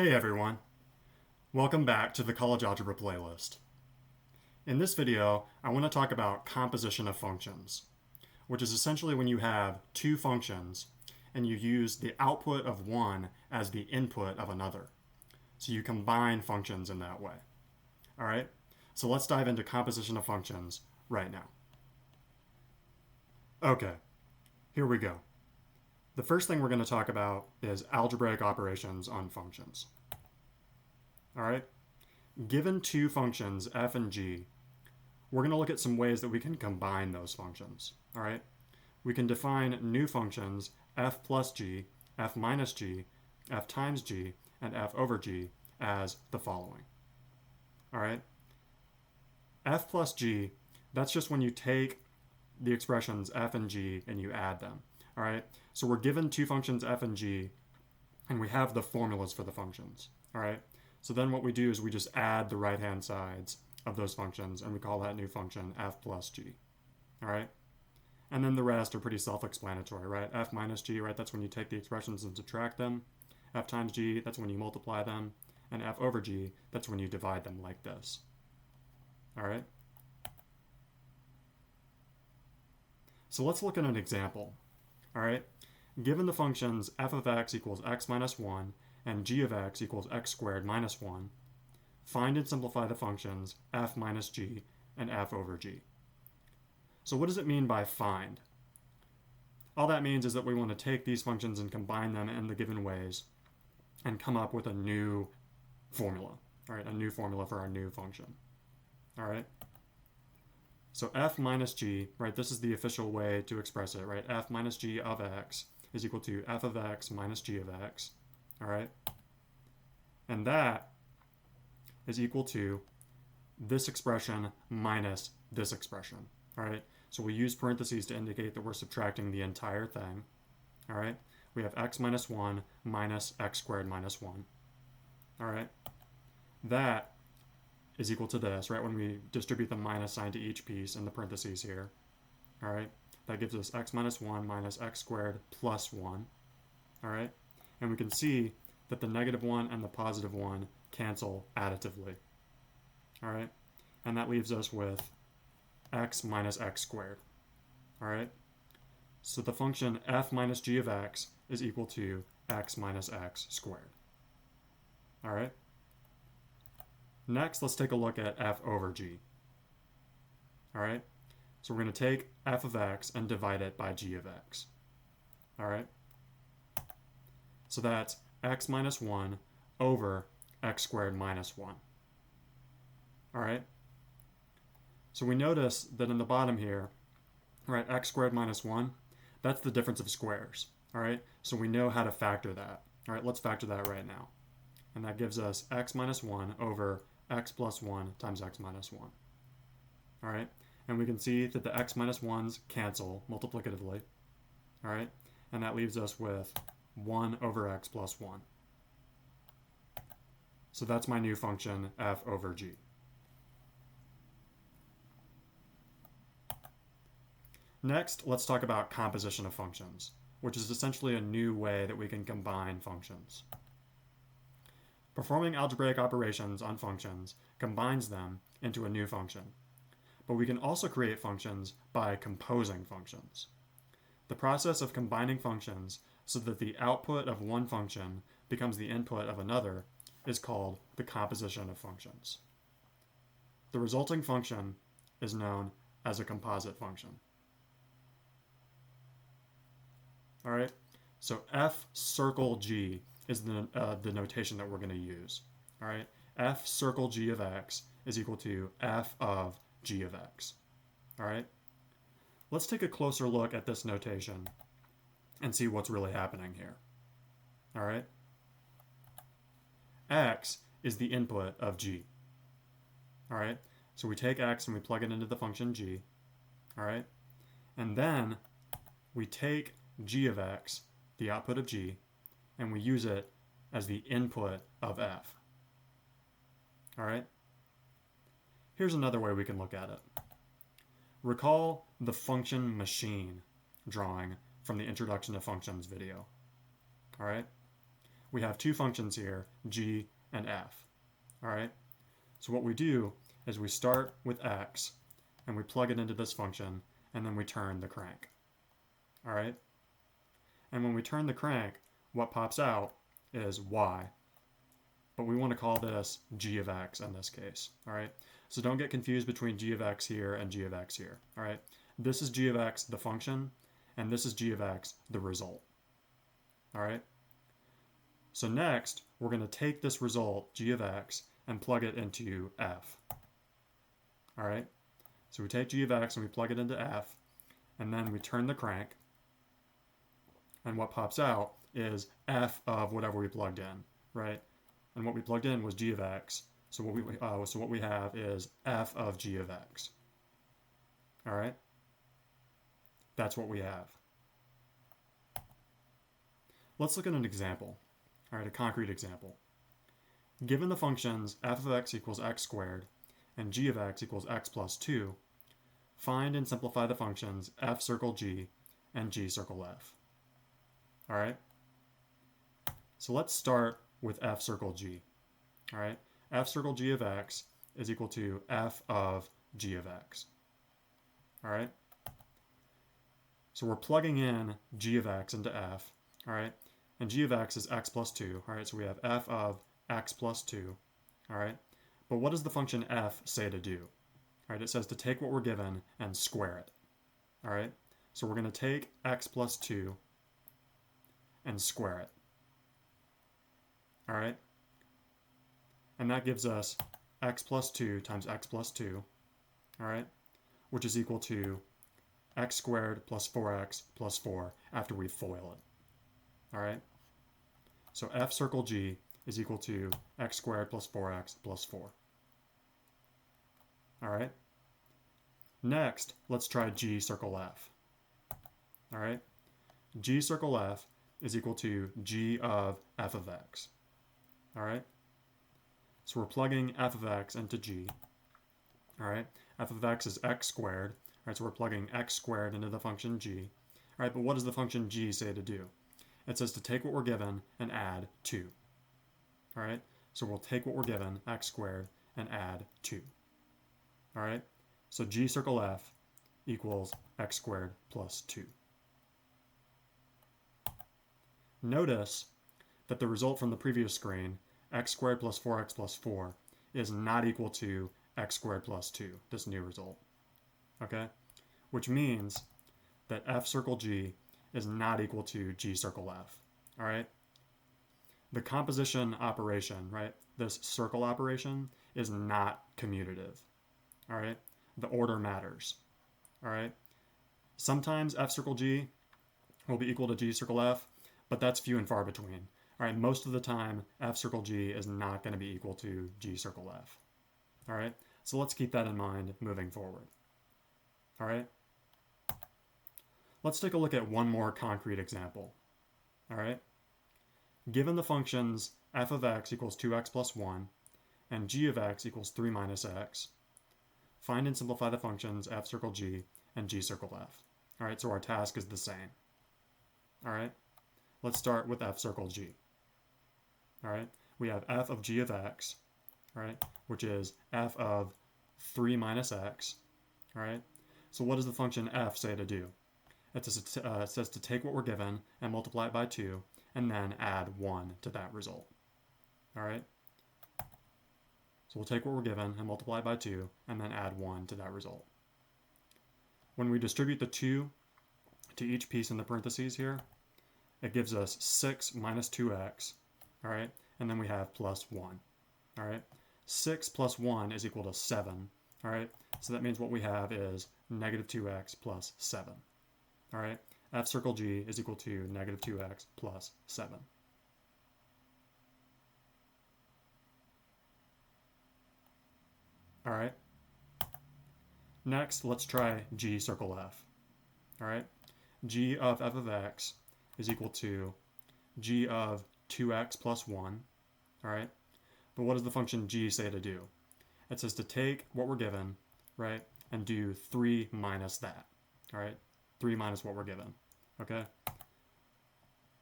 Hey everyone, welcome back to the College Algebra playlist. In this video, I want to talk about composition of functions, which is essentially when you have two functions and you use the output of one as the input of another. So you combine functions in that way. All right, so let's dive into composition of functions right now. Okay, here we go. The first thing we're going to talk about is algebraic operations on functions. All right, given two functions, f and g, we're going to look at some ways that we can combine those functions. All right, we can define new functions f plus g, f minus g, f times g, and f over g as the following. All right, f plus g, that's just when you take the expressions f and g and you add them. All right, so we're given two functions f and g, and we have the formulas for the functions. All right, so then what we do is we just add the right-hand sides of those functions, and we call that new function f plus g. All right, and then the rest are pretty self-explanatory, right? F minus g, right, that's when you take the expressions and subtract them. F times g, that's when you multiply them. And f over g, that's when you divide them like this. All right, so let's look at an example. All right, given the functions f of x equals x minus 1 and g of x equals x squared minus 1, find and simplify the functions f minus g and f over g. So what does it mean by find? All that means is that we want to take these functions and combine them in the given ways and come up with a new formula, all right, a new formula for our new function. All right, so f minus g, right, this is the official way to express it, right? F minus g of x is equal to f of x minus g of x, all right? And that is equal to this expression minus this expression, all right? So we use parentheses to indicate that we're subtracting the entire thing, all right? We have x minus 1 minus x squared minus 1, all right? That is equal to this, right? When we distribute the minus sign to each piece in the parentheses here, all right? That gives us x minus 1 minus x squared plus 1, all right? And we can see that the negative 1 and the positive 1 cancel additively, all right? And that leaves us with x minus x squared, all right? So the function f minus g of x is equal to x minus x squared, all right? Next, let's take a look at f over g. All right, so we're going to take f of x and divide it by g of x. All right, so that's x minus 1 over x squared minus 1. All right, so we notice that in the bottom here, right, x squared minus 1, that's the difference of squares. All right, so we know how to factor that. All right, let's factor that right now. And that gives us x minus 1 over x plus 1 times x minus 1. All right, and we can see that the x minus 1's cancel multiplicatively. All right, and that leaves us with 1 over x plus 1. So that's my new function f over g. Next, let's talk about composition of functions, which is essentially a new way that we can combine functions. Performing algebraic operations on functions combines them into a new function, but we can also create functions by composing functions. The process of combining functions so that the output of one function becomes the input of another is called the composition of functions. The resulting function is known as a composite function. All right, so f circle g is the notation that we're going to use. All right, f circle g of x is equal to f of g of x. All right, let's take a closer look at this notation and see what's really happening here. All right, x is the input of g. All right, so we take x and we plug it into the function g. All right, and then we take g of x, the output of g, and we use it as the input of f. All right? Here's another way we can look at it. Recall the function machine drawing from the Introduction to Functions video. All right? we have two functions here, g and f. All right? So what we do is we start with x, and we plug it into this function, and then we turn the crank. All right? And when we turn the crank, what pops out is y. But we want to call this g of x in this case. All right? So don't get confused between g of x here and g of x here. All right? This is g of x, the function, and this is g of x, the result. All right? So next, we're going to take this result, g of x, and plug it into f. All right? So we take g of x and we plug it into f, and then we turn the crank, and what pops out is f of whatever we plugged in, right? And what we plugged in was g of x, so what we have is f of g of x. All right? That's what we have. Let's look at an example. All right, a concrete example. Given the functions f of x equals x squared and g of x equals x plus 2, find and simplify the functions f circle g and g circle f. All right? So let's start with f circle g. All right? F circle g of x is equal to f of g of x. All right? So we're plugging in g of x into f. All right? And g of x is x plus 2. All right? So we have f of x plus 2. All right? But what does the function f say to do? All right? It says to take what we're given and square it. All right? So we're going to take x plus 2 and square it. All right? And that gives us x plus 2 times x plus 2, all right, which is equal to x squared plus 4x plus 4 after we FOIL it. All right? So f circle g is equal to x squared plus 4x plus 4. All right? Next, let's try g circle f. All right? G circle f is equal to g of f of x. All right? So we're plugging f of x into g. All right? F of x is x squared. All right, so we're plugging x squared into the function g. All right, but what does the function g say to do? It says to take what we're given and add 2. All right? So we'll take what we're given, x squared, and add 2. All right? So g circle f equals x squared plus 2. Notice that the result from the previous screen, x squared plus 4x plus 4, is not equal to x squared plus 2, this new result. Okay? Which means that f circle g is not equal to g circle f. All right? The composition operation, right, this circle operation, is not commutative. All right? The order matters. All right? Sometimes f circle g will be equal to g circle f, but that's few and far between. All right, most of the time, f circle g is not going to be equal to g circle f. All right, so let's keep that in mind moving forward. All right, let's take a look at one more concrete example. All right, given the functions f of x equals 2x plus 1 and g of x equals 3 minus x, find and simplify the functions f circle g and g circle f. All right, so our task is the same. All right, let's start with f circle g. All right, we have f of g of x, all right, which is f of 3 minus x, all right? So what does the function f say to do? It says to take what we're given and multiply it by 2, and then add 1 to that result, all right? So we'll take what we're given and multiply it by 2, and then add 1 to that result. When we distribute the 2 to each piece in the parentheses here, it gives us 6 minus 2x, all right? And then we have plus 1, all right? 6 plus 1 is equal to 7, all right? So that means what we have is negative 2x plus 7, all right? F circle g is equal to negative 2x plus 7. All right? Next, let's try g circle f, all right? G of f of x is equal to g of 2x plus 1, all right? But what does the function g say to do? It says to take what we're given, right, and do 3 minus that, all right? 3 minus what we're given, okay?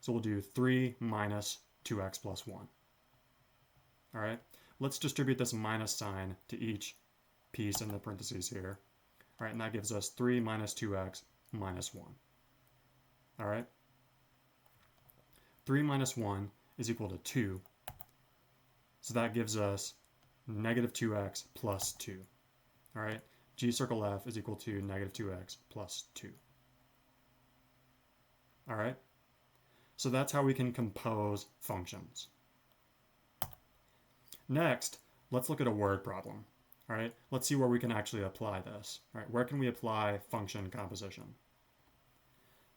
So we'll do 3 minus 2x plus 1. All right, let's distribute this minus sign to each piece in the parentheses here. All right, and that gives us 3 minus 2x minus 1. All right, 3 minus 1 is equal to 2. So that gives us negative 2x plus 2. All right, g circle f is equal to negative 2x plus 2. All right, so that's how we can compose functions. Next, let's look at a word problem. All right, let's see where we can actually apply this. All right, where can we apply function composition?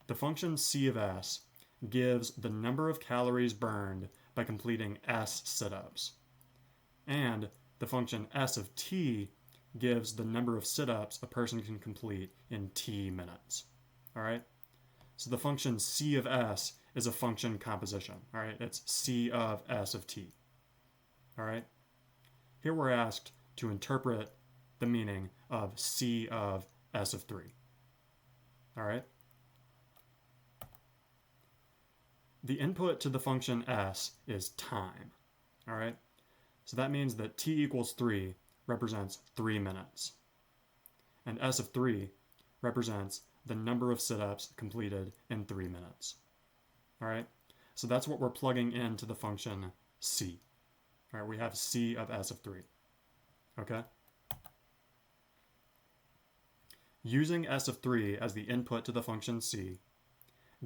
The function c of s gives the number of calories burned by completing s sit-ups. And the function s of t gives the number of sit-ups a person can complete in t minutes. All right, so the function c of s is a function composition. All right, it's c of s of t. All right, here we're asked to interpret the meaning of c of s of 3. All right, the input to the function s is time. All right, so that means that t equals 3 represents 3 minutes, and s of 3 represents the number of sit-ups completed in 3 minutes. All right, so that's what we're plugging into the function c. All right, we have c of s of 3. Okay? Using s of 3 as the input to the function c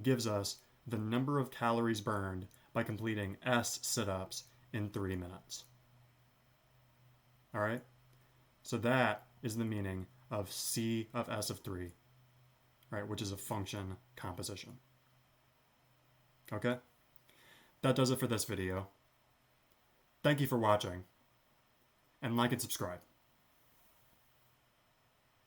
gives us the number of calories burned by completing s sit-ups in 3 minutes. All right? So that is the meaning of c of s of 3, right, which is a function composition. Okay? That does it for this video. Thank you for watching, and like and subscribe.